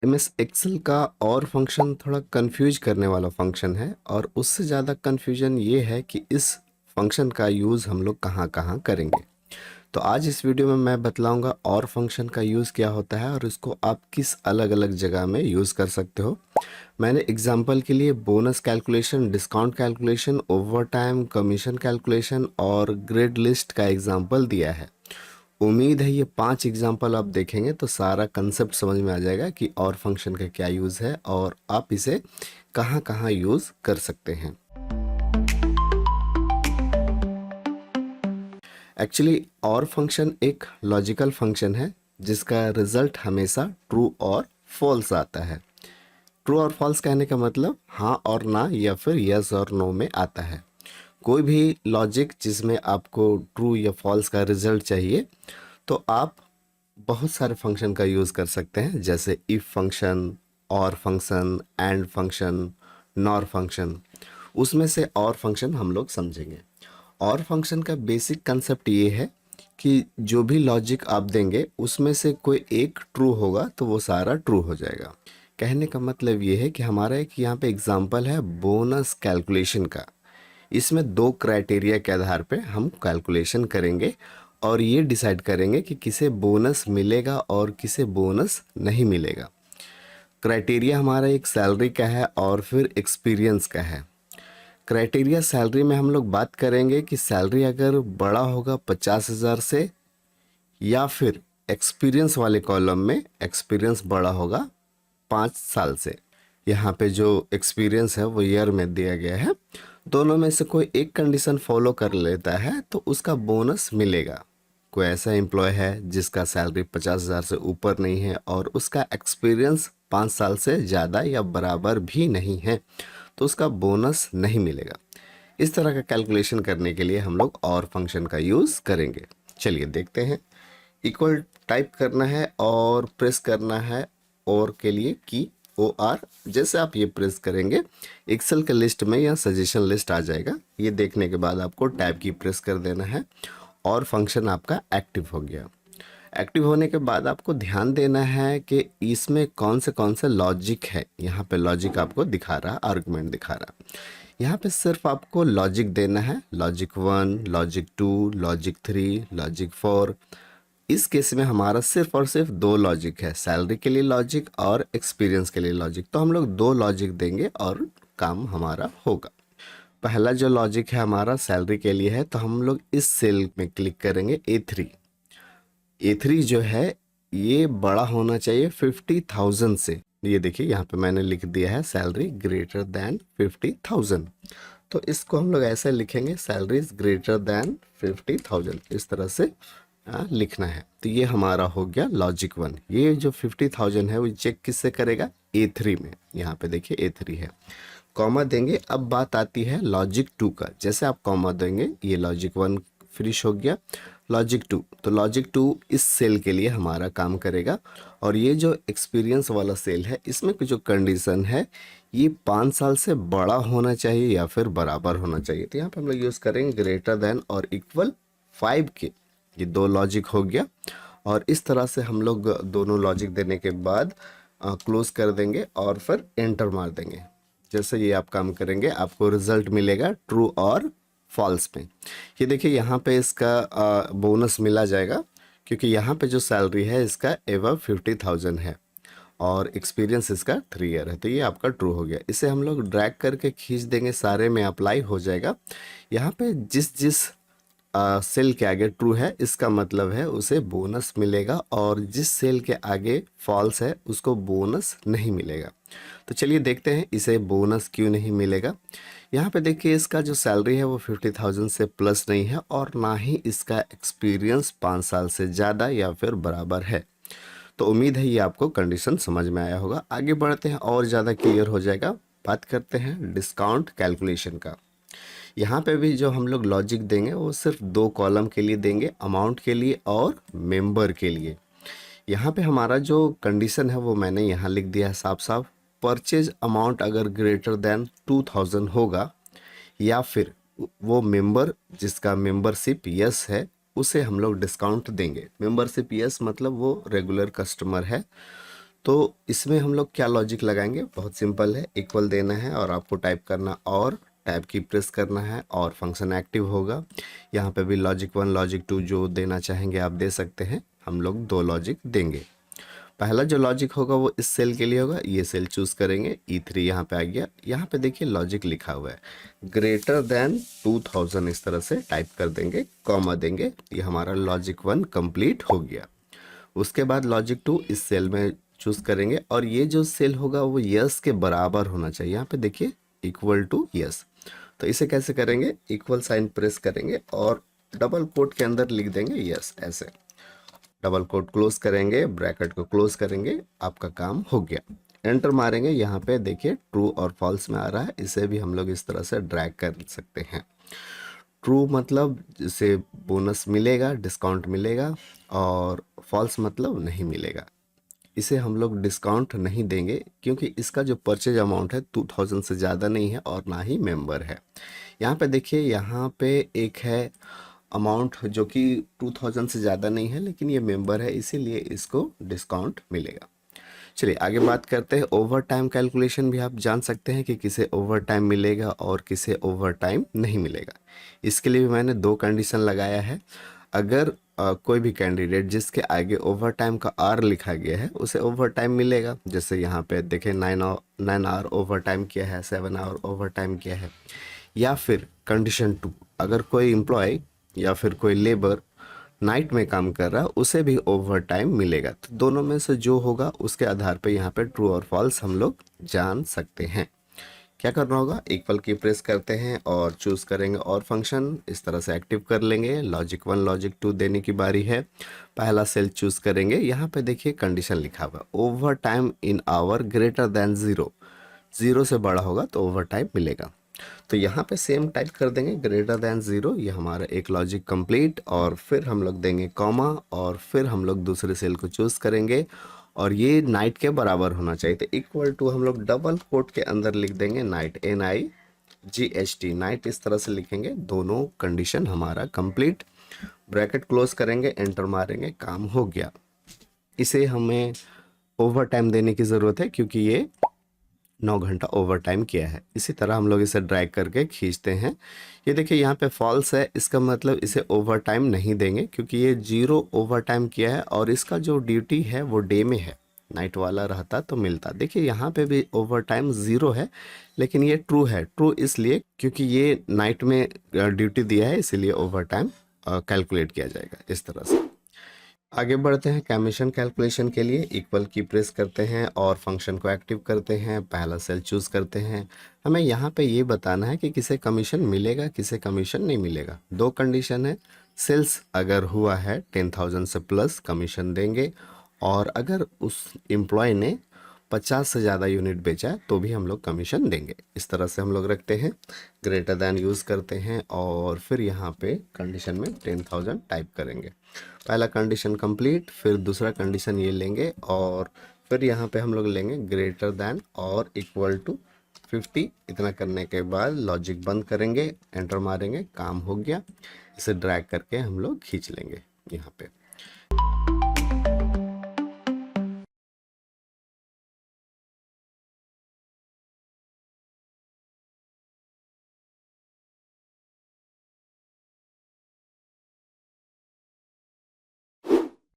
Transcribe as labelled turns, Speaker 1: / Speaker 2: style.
Speaker 1: MS Excel का और function थोड़ा कंफ्यूज करने वाला फंक्शन है और उससे ज़्यादा कंफ्यूजन ये है कि इस फंक्शन का यूज़ हम लोग कहाँ कहाँ करेंगे। तो आज इस वीडियो में मैं बतलाऊंगा और फंक्शन का यूज़ क्या होता है और इसको आप किस अलग अलग जगह में यूज़ कर सकते हो। मैंने एग्जांपल के लिए bonus calculation, discount calculation, over time, commission calculation और ग्रेड लिस्ट का एग्जांपल दिया है। उम्मीद है ये 5 एग्जाम्पल आप देखेंगे तो सारा कंसेप्ट समझ में आ जाएगा कि और फंक्शन का क्या यूज़ है और आप इसे कहाँ कहाँ यूज़ कर सकते हैं। एक्चुअली और फंक्शन एक लॉजिकल फंक्शन है जिसका रिजल्ट हमेशा ट्रू और फॉल्स आता है। ट्रू और फॉल्स कहने का मतलब हाँ और ना या फिर यस और नो में आता है। कोई भी लॉजिक जिसमें आपको ट्रू या फॉल्स का रिजल्ट चाहिए तो आप बहुत सारे फंक्शन का यूज़ कर सकते हैं, जैसे इफ फंक्शन, और function, and function, nor function. उसमें से और फंक्शन हम लोग समझेंगे। और फंक्शन का बेसिक कंसेप्ट ये है कि जो भी लॉजिक आप देंगे उसमें से कोई एक ट्रू होगा तो वो सारा ट्रू हो जाएगा। कहने का मतलब ये है कि हमारा एक यहाँ पे एग्जांपल है बोनस कैलकुलेशन का। इसमें दो क्राइटेरिया के आधार पे हम कैलकुलेशन करेंगे और ये डिसाइड करेंगे कि किसे बोनस मिलेगा और किसे बोनस नहीं मिलेगा। क्राइटेरिया हमारा एक सैलरी का है और फिर एक्सपीरियंस का है। क्राइटेरिया सैलरी में हम लोग बात करेंगे कि सैलरी अगर बड़ा होगा 50,000 से, या फिर एक्सपीरियंस वाले कॉलम में एक्सपीरियंस बड़ा होगा 5 साल से। यहाँ पे जो एक्सपीरियंस है वो ईयर में दिया गया है। दोनों में से कोई एक कंडीशन फॉलो कर लेता है तो उसका बोनस मिलेगा। कोई ऐसा एम्प्लॉय है जिसका सैलरी 50,000 से ऊपर नहीं है और उसका एक्सपीरियंस 5 साल से ज़्यादा या बराबर भी नहीं है तो उसका बोनस नहीं मिलेगा। इस तरह का कैलकुलेशन करने के लिए हम लोग और फंक्शन का यूज़ करेंगे। चलिए देखते हैं। इक्वल टाइप करना है और प्रेस करना है और के लिए की OR। जैसे आप ये प्रेस करेंगे एक्सेल के लिस्ट में या सजेशन लिस्ट आ जाएगा। ये देखने के बाद आपको टैब की प्रेस कर देना है और फंक्शन आपका एक्टिव हो गया। एक्टिव होने के बाद आपको ध्यान देना है कि इसमें कौन से लॉजिक है। यहाँ पे लॉजिक आपको दिखा रहा, आर्गुमेंट दिखा रहा। यहाँ पे सिर्फ आपको लॉजिक देना है, लॉजिक 1, लॉजिक 2, लॉजिक 3, लॉजिक 4। इस केस में हमारा सिर्फ और सिर्फ दो लॉजिक है, सैलरी के लिए लॉजिक और एक्सपीरियंस के लिए लॉजिक। तो हम लोग दो लॉजिक देंगे और काम हमारा होगा। पहला जो लॉजिक है हमारा सैलरी के लिए है तो हम लोग इस सेल में क्लिक करेंगे A3। A3 जो है ये बड़ा होना चाहिए 50,000 से। ये देखिए यहाँ पे मैंने लिख दिया है सैलरी ग्रेटर देन 50,000। तो इसको हम लोग ऐसे लिखेंगे, सैलरीज ग्रेटर देन 50,000, इस तरह से लिखना है। तो ये हमारा हो गया लॉजिक 1। ये जो 50,000 है वो चेक किससे करेगा, A3 में। यहाँ पे देखिए A3 है, कॉमा देंगे। अब बात आती है लॉजिक 2 का। जैसे आप कॉमा देंगे ये लॉजिक 1 फिनिश हो गया। लॉजिक 2, तो लॉजिक 2 इस सेल के लिए हमारा काम करेगा। और ये जो एक्सपीरियंस वाला सेल है इसमें कुछ जो कंडीशन है, ये 5 साल से बड़ा होना चाहिए या फिर बराबर होना चाहिए। तो यहाँ पे हम लोग यूज़ करेंगे ग्रेटर देन और इक्वल 5 के। ये दो लॉजिक हो गया और इस तरह से हम लोग दोनों लॉजिक देने के बाद क्लोज कर देंगे और फिर एंटर मार देंगे। जैसे ये आप काम करेंगे आपको रिजल्ट मिलेगा ट्रू और फॉल्स में। ये देखिए यहाँ पे इसका बोनस मिला जाएगा क्योंकि यहाँ पे जो सैलरी है इसका एवर 50,000 है और एक्सपीरियंस इसका 3 ईयर है। तो ये आपका ट्रू हो गया। इसे हम लोग ड्रैग करके खींच देंगे, सारे में अप्लाई हो जाएगा। यहाँ पे जिस जिस सेल के आगे ट्रू है इसका मतलब है उसे बोनस मिलेगा और जिस सेल के आगे फॉल्स है उसको बोनस नहीं मिलेगा। तो चलिए देखते हैं इसे बोनस क्यों नहीं मिलेगा। यहाँ पे देखिए इसका जो सैलरी है वो 50,000 से प्लस नहीं है और ना ही इसका एक्सपीरियंस 5 साल से ज़्यादा या फिर बराबर है। तो उम्मीद है ये आपको कंडीशन समझ में आया होगा। आगे बढ़ते हैं और ज़्यादा क्लियर हो जाएगा। बात करते हैं डिस्काउंट कैलकुलेशन का। यहाँ पे भी जो हम लोग लॉजिक देंगे वो सिर्फ दो कॉलम के लिए देंगे, अमाउंट के लिए और मेंबर के लिए। यहाँ पे हमारा जो कंडीशन है वो मैंने यहाँ लिख दिया है साफ साफ। परचेज अमाउंट अगर ग्रेटर देन 2,000 होगा या फिर वो मेंबर जिसका मेंबरशिप यस है उसे हम लोग डिस्काउंट देंगे। मेंबरशिप यस मतलब वो रेगुलर कस्टमर है तो इसमें हम लोग क्या लॉजिक लगाएंगे, बहुत सिंपल है, इक्वल देना है और आपको टाइप करना और टैब की प्रेस करना है और फंक्शन एक्टिव होगा। यहाँ पे भी लॉजिक 1 लॉजिक 2 जो देना चाहेंगे आप दे सकते हैं, हम लोग 2 लॉजिक देंगे। पहला जो लॉजिक होगा वो इस सेल के लिए होगा, ये सेल चूज करेंगे, E3 यहाँ पे आ गया। यहाँ पे देखिए लॉजिक लिखा हुआ है ग्रेटर देन 2000, इस तरह से टाइप कर देंगे, कॉमा देंगे, ये हमारा लॉजिक 1 कंप्लीट हो गया। उसके बाद लॉजिक 2 इस सेल में चूज करेंगे और ये जो सेल होगा वो यस के बराबर होना चाहिए। यहाँ पे देखिए इक्वल टू यस। तो इसे कैसे करेंगे, इक्वल साइन प्रेस करेंगे और डबल कोट के अंदर लिख देंगे यस, ऐसे डबल कोट क्लोज करेंगे, ब्रैकेट को क्लोज करेंगे, आपका काम हो गया। एंटर मारेंगे, यहाँ पे देखिए ट्रू और फॉल्स में आ रहा है, इसे भी हम लोग इस तरह से ड्रैग कर सकते हैं। ट्रू मतलब जिसे बोनस मिलेगा, डिस्काउंट मिलेगा, और फॉल्स मतलब नहीं मिलेगा। इसे हम लोग डिस्काउंट नहीं देंगे क्योंकि इसका जो परचेज अमाउंट है 2000 से ज़्यादा नहीं है और ना ही मेंबर है। यहाँ पे देखिए, यहाँ पे एक है अमाउंट जो कि 2000 से ज़्यादा नहीं है लेकिन ये मेंबर है, इसीलिए इसको डिस्काउंट मिलेगा। चलिए आगे बात करते हैं। ओवर टाइम कैलकुलेशन भी आप जान सकते हैं कि किसे ओवर टाइम मिलेगा और किसे ओवर टाइम नहीं मिलेगा। इसके लिए भी मैंने 2 कंडीशन लगाया है। अगर कोई भी कैंडिडेट जिसके आगे ओवर टाइम का आर लिखा गया है उसे ओवर टाइम मिलेगा, जैसे यहाँ पे देखें 9 आवर ओवर टाइम किया है, 7 आवर ओवर टाइम किया है। या फिर कंडीशन 2, अगर कोई एम्प्लॉय या फिर कोई लेबर नाइट में काम कर रहा है उसे भी ओवर टाइम मिलेगा। तो दोनों में से जो होगा उसके आधार पे यहाँ पे ट्रू और फॉल्स हम लोग जान सकते हैं। क्या करना होगा, इक्वल की प्रेस करते हैं और चूज करेंगे और फंक्शन, इस तरह से एक्टिव कर लेंगे। लॉजिक 1 लॉजिक 2 देने की बारी है। पहला सेल चूज करेंगे, यहाँ पे देखिए कंडीशन लिखा हुआ over time in hour greater than 0, 0 से बड़ा होगा तो ओवर टाइम मिलेगा। तो यहाँ पे सेम टाइप कर देंगे ग्रेटर देन 0, ये हमारा एक लॉजिक कंप्लीट, और फिर हम लोग देंगे कॉमा और फिर हम लोग दूसरे सेल को चूज करेंगे और ये नाइट के बराबर होना चाहिए। तो इक्वल टू हम लोग डबल कोट के अंदर लिख देंगे नाइट, NIGHT, नाइट, इस तरह से लिखेंगे। दोनों कंडीशन हमारा कंप्लीट, ब्रैकेट क्लोज करेंगे, एंटर मारेंगे, काम हो गया। इसे हमें ओवर टाइम देने की ज़रूरत है क्योंकि ये 9 घंटा ओवर टाइम किया है। इसी तरह हम लोग इसे ड्रैग करके खींचते हैं। ये देखिए यहाँ पे फॉल्स है, इसका मतलब इसे ओवर टाइम नहीं देंगे क्योंकि ये 0 ओवर टाइम किया है और इसका जो ड्यूटी है वो डे में है, नाइट वाला रहता तो मिलता। देखिए यहाँ पे भी ओवर टाइम 0 है लेकिन ये ट्रू है। ट्रू इसलिए क्योंकि ये नाइट में ड्यूटी दिया है, इसीलिए ओवर टाइम कैलकुलेट किया जाएगा इस तरह से। आगे बढ़ते हैं कमीशन कैलकुलेशन के लिए। इक्वल की प्रेस करते हैं और फंक्शन को एक्टिव करते हैं, पहला सेल चूज करते हैं। हमें यहाँ पे ये बताना है कि किसे कमीशन मिलेगा, किसे कमीशन नहीं मिलेगा। 2 कंडीशन है, सेल्स अगर हुआ है 10,000 से प्लस कमीशन देंगे, और अगर उस एम्प्लॉय ने 50 से ज़्यादा यूनिट बेचा है तो भी हम लोग कमीशन देंगे। इस तरह से हम लोग रखते हैं, ग्रेटर दैन यूज़ करते हैं और फिर यहाँ पे कंडीशन में 10,000 टाइप करेंगे। पहला कंडीशन कंप्लीट, फिर दूसरा कंडीशन ये लेंगे और फिर यहाँ पे हम लोग लेंगे ग्रेटर दैन और इक्वल टू 50। इतना करने के बाद लॉजिक बंद करेंगे, एंटर मारेंगे, काम हो गया। इसे ड्रैग करके हम लोग खींच लेंगे यहाँ पे।